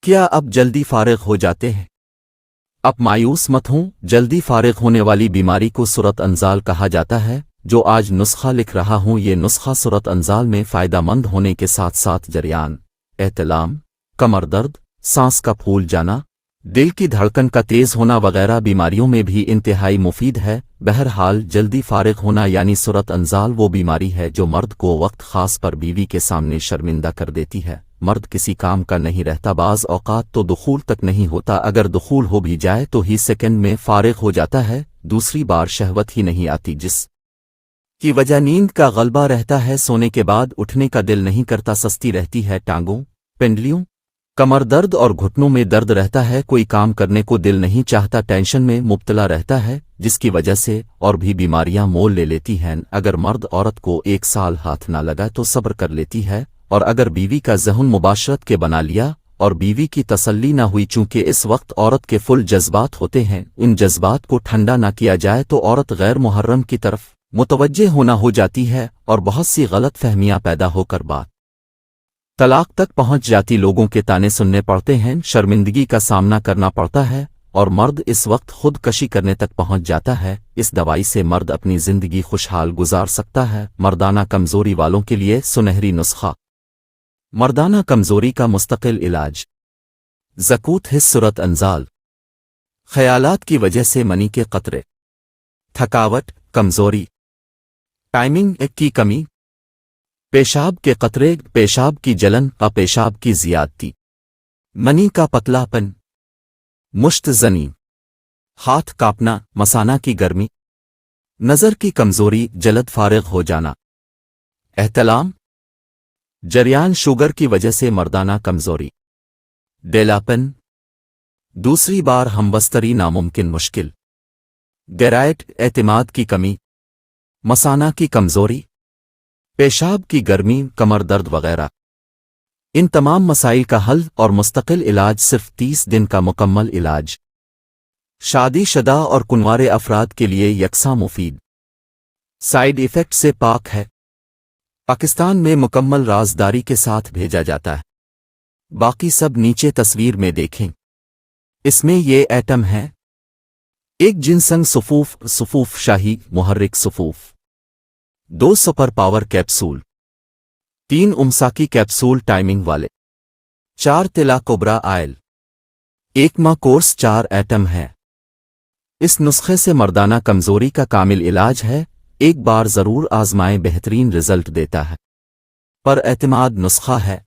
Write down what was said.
کیا اب جلدی فارغ ہو جاتے ہیں؟ اب مایوس مت ہوں، جلدی فارغ ہونے والی بیماری کو سورت انزال کہا جاتا ہے۔ جو آج نسخہ لکھ رہا ہوں، یہ نسخہ سورت انزال میں فائدہ مند ہونے کے ساتھ ساتھ جریان، احتلام، کمر درد، سانس کا پھول جانا، دل کی دھڑکن کا تیز ہونا وغیرہ بیماریوں میں بھی انتہائی مفید ہے۔ بہرحال جلدی فارغ ہونا یعنی سورت انزال وہ بیماری ہے جو مرد کو وقت خاص پر بیوی کے سامنے شرمندہ کر دیتی ہے۔ مرد کسی کام کا نہیں رہتا، بعض اوقات تو دخول تک نہیں ہوتا، اگر دخول ہو بھی جائے تو ہی سیکنڈ میں فارغ ہو جاتا ہے، دوسری بار شہوت ہی نہیں آتی، جس کی وجہ نیند کا غلبہ رہتا ہے، سونے کے بعد اٹھنے کا دل نہیں کرتا، سستی رہتی ہے ٹانگوں، پنڈلیوں، کمر درد اور گھٹنوں میں درد رہتا ہے، کوئی کام کرنے کو دل نہیں چاہتا، ٹینشن میں مبتلا رہتا ہے، جس کی وجہ سے اور بھی بیماریاں مول لے لیتی ہیں۔ اگر مرد عورت کو 1 سال ہاتھ نہ لگا تو صبر کر لیتی ہے، اور اگر بیوی کا ذہن مباشرت کے بنا لیا اور بیوی کی تسلی نہ ہوئی، چونکہ اس وقت عورت کے فل جذبات ہوتے ہیں، ان جذبات کو ٹھنڈا نہ کیا جائے تو عورت غیر محرم کی طرف متوجہ ہونا ہو جاتی ہے اور بہت سی غلط فہمیاں پیدا ہو کر بات طلاق تک پہنچ جاتی، لوگوں کے تانے سننے پڑتے ہیں، شرمندگی کا سامنا کرنا پڑتا ہے، اور مرد اس وقت خود کشی کرنے تک پہنچ جاتا ہے۔ اس دوائی سے مرد اپنی زندگی خوشحال گزار سکتا ہے۔ مردانہ کمزوری والوں کے لیے سنہری نسخہ، مردانہ کمزوری کا مستقل علاج، زکوۃ حص سورت انزال۔ خیالات کی وجہ سے منی کے قطرے، تھکاوٹ، کمزوری، ٹائمنگ کی کمی، پیشاب کے قطرے، پیشاب کی جلن کا پیشاب کی زیادتی، منی کا پتلا پن، مشت زنی، ہاتھ کانپنا، مثانہ کی گرمی، نظر کی کمزوری، جلد فارغ ہو جانا، احتلام، جریان شوگر کی وجہ سے مردانہ کمزوری، ڈیلاپن، دوسری بار ہمبستری ناممکن مشکل، گیرائٹ، اعتماد کی کمی، مثانہ کی کمزوری، پیشاب کی گرمی، کمر درد وغیرہ۔ ان تمام مسائل کا حل اور مستقل علاج صرف 30 دن کا مکمل علاج، شادی شدہ اور کنوارے افراد کے لیے یکساں مفید، سائیڈ ایفیکٹ سے پاک ہے، پاکستان میں مکمل رازداری کے ساتھ بھیجا جاتا ہے۔ باقی سب نیچے تصویر میں دیکھیں۔ اس میں یہ ایٹم ہے: 1 جنسنگ صفوف شاہی محرک صفوف، 2 سپر پاور کیپسول، 3 امساکی کیپسول ٹائمنگ والے، 4 تلا کوبرا آئل، 1 ماہ کورس، 4 ایٹم ہے۔ اس نسخے سے مردانہ کمزوری کا کامل علاج ہے، ایک بار ضرور آزمائیں، بہترین رزلٹ دیتا ہے۔ پر اعتماد نسخہ ہے۔